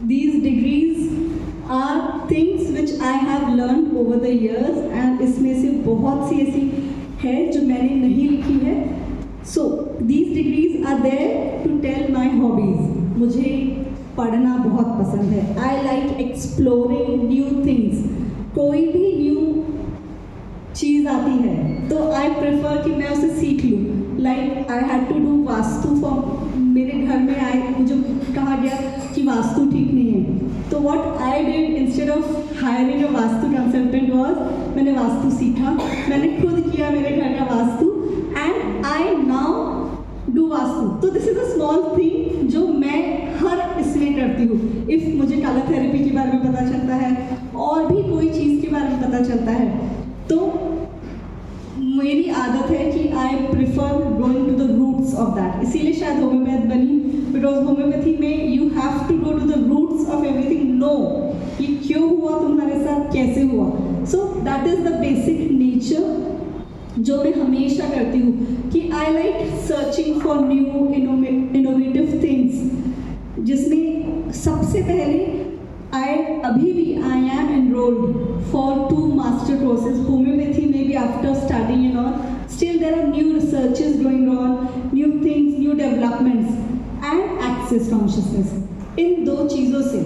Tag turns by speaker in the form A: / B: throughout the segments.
A: These degrees are things which I have learned over the years, and इसमें से बहुत सी ऐसी है जो मैंने नहीं लिखी है. So these degrees are there to tell my hobbies. मुझे पढ़ना बहुत पसंद है. I like exploring new things. कोई भी new चीज़ आती है तो I prefer कि मैं उसे सीख लूँ. Like I had to do vastu form. मेरे घर में आए, मुझे कहा गया कि वास्तु ठीक नहीं है. तो what I did instead of hiring a vastu consultant was, मैंने वास्तु सीखा, मैंने खुद किया मेरे घर का vastu, and I now do vastu. तो this is a small thing जो मैं हर इसमें करती हूँ. If मुझे कलर थेरेपी के बारे में पता चलता है और भी कोई चीज़ के बारे में पता चलता है तो मेरी आदत है कि I prefer going to the roots of that. इसीलिए शायद होम्योपैथ बनी, बिकॉज होम्योपैथी में you have to go to the roots of everything. Know कि क्यों हुआ तुम्हारे साथ, कैसे हुआ. So that is the basic nature जो मैं हमेशा करती हूँ कि I like searching for new innovative things, जिसमें सबसे पहले अभी भी I am enrolled for 2 master courses. Homeopathy maybe after studying and all, still there are new researches going on, new things, new developments, and access consciousness. इन दो चीज़ों से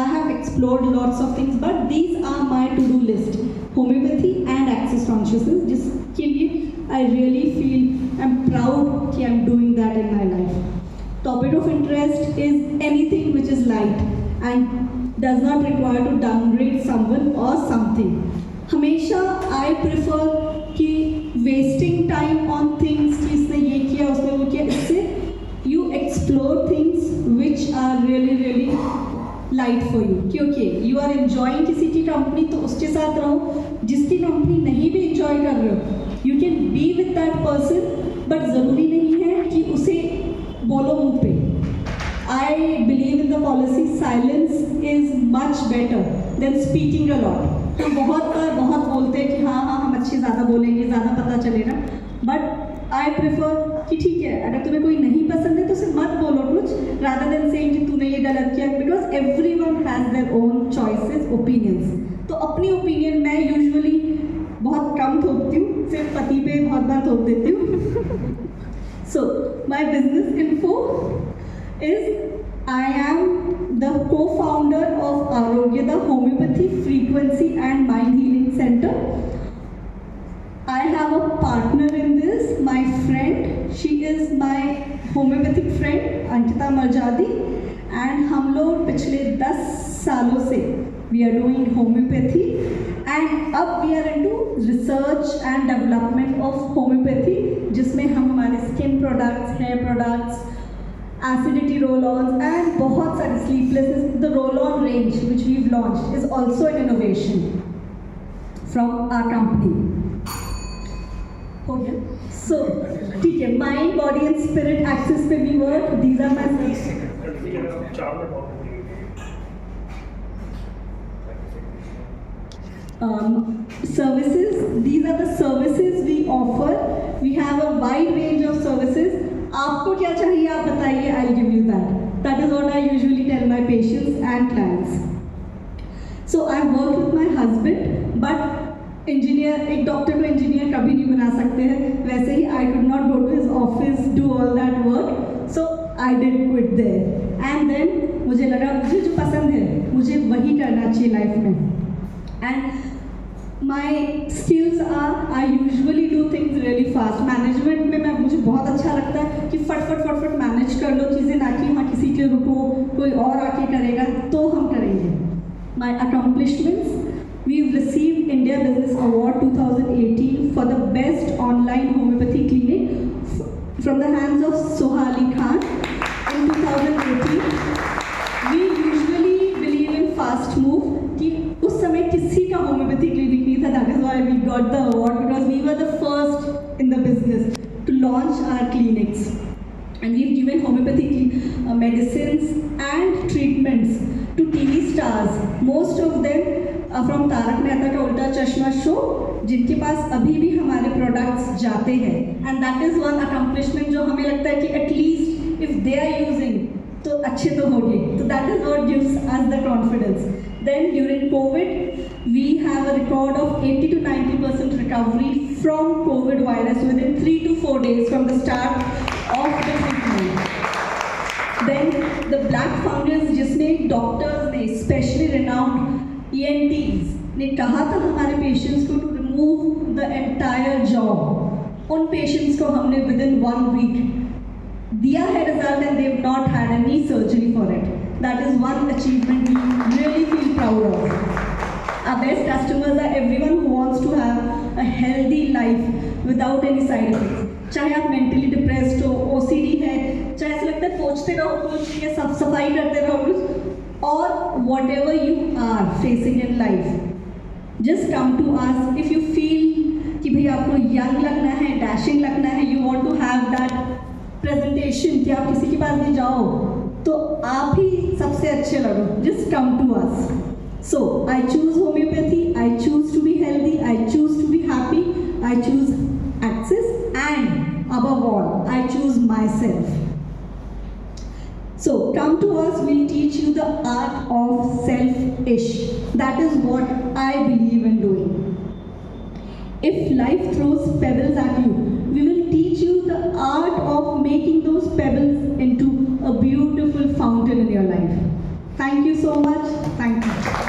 A: I have explored lots of things, but these are my to-do list. Homeopathy and access consciousness, जिसके लिए I really feel I'm proud कि I'm doing that in my life. Topic of interest is anything which is light and does not require to downgrade someone or something. हमेशा I prefer कि wasting time on things कि इसने ये किया उसने वो किया, इससे you explore things which are really really light for you. क्योंकि you are enjoying किसी की कंपनी तो उसके साथ रहो. जिसकी कंपनी नहीं भी enjoy कर रहे हो, you can be with that person, but ज़रूरी नहीं है कि उसे बोलो मुँह पे. I believe in the policy silence is much better than speaking a lot. तो बहुत बोलते हैं कि हाँ हम अच्छे ज़्यादा बोलेंगे, ज़्यादा पता चलेगा. बट आई प्रेफर कि ठीक है, अगर तुम्हें कोई नहीं पसंद है तो सिर्फ मत बोलो कुछ, rather than saying कि तूने ये गलत किया, because everyone has their own choices, opinions. तो अपनी ओपिनियन मैं यूजुअली बहुत कम थोपती हूँ, सिर्फ पति पे बहुत बार थोप देती हूँ. So my business info is I am the co-founder of Arogya, the Homeopathy Frequency and Mind Healing Center. I have a partner in this, my friend. She is my homeopathic friend, Ankita Marjadi, and हम लोग पिछले 10 सालों से we are doing homeopathy, and अब we are into research and development of homeopathy, जिसमें हम हमारे skin products, hair products, acidity roll-ons and बहुत सारे sleeplessness. The roll-on range which we've launched is also an innovation from our company. हो गया. So ठीक है, mind, body and spirit axis पे भी work. These are my services. These are the services we offer. We have a wide range of services. आपको क्या चाहिए आप बताइए, I'll give you that. That is what I usually tell my patients and clients. So I work with my husband, but engineer, एक doctor को engineer कभी नहीं बना सकते हैं. वैसे ही I could not go to his office, do all that work. So I did quit there. And then मुझे लगा मुझे जो पसंद है मुझे वही करना चाहिए लाइफ में. And my skills are I usually do things really fast. Management में मुझे बहुत अच्छा लगता है कि फट मैनेज कर लो चीज़ें, ना कि हाँ किसी के रुको कोई और आके करेगा तो हम करेंगे. My accomplishments: we've received India Business Award 2018 for the best online homeopathy clinic from the hands of Sohali Khan in 2018. We usually believe in fast move कि उस समय किसी का होम्योपैथी क्लिनिक नहीं था. That is why we got the award, because we were the first in the business to launch our clinics, and we've given homeopathic medicines and treatments to TV stars, most of them from Tarak Mehta का उल्टा चश्मा show, जिनके पास अभी भी हमारे products जाते हैं. And that is one accomplishment जो हमें लगता है कि at least if they are using तो अच्छे तो होंगे. So that is what gives us the confidence. Then during COVID, we have a record of 80 to 90% recovery from COVID virus within 3 to 4 days from the start of the treatment. Then the black fungus जिसने doctors ने specially renowned ENTs ने कहा था हमारे patients को to remove the entire jaw, उन patients को हमने विद इन 1 वीक दिया है result and they have not had any surgery for it. That is one achievement we really feel proud of. Our best customers are everyone who wants to have a healthy life without any side effects. चाहे आप mentally depressed हो, OCD है, चाहे ऐसा लगता है पोंछते रहो कुछ या साफ सफाई करते रहो कुछ, और whatever you are facing in life, just come to us. If you feel कि भाई आपको यंग लगना है, डैशिंग लगना है, you want to have that presentation कि आप किसी के पास नहीं जाओ तो आप ही सबसे अच्छे लगो, just come to us. So, I choose homeopathy, I choose to be healthy, I choose to be happy, I choose access, and above all, I choose myself. So, come to us, we'll teach you the art of self-ish. That is what I believe in doing. If life throws pebbles at you, we will teach you the art of making those pebbles into a beautiful fountain in your life. Thank you so much. Thank you.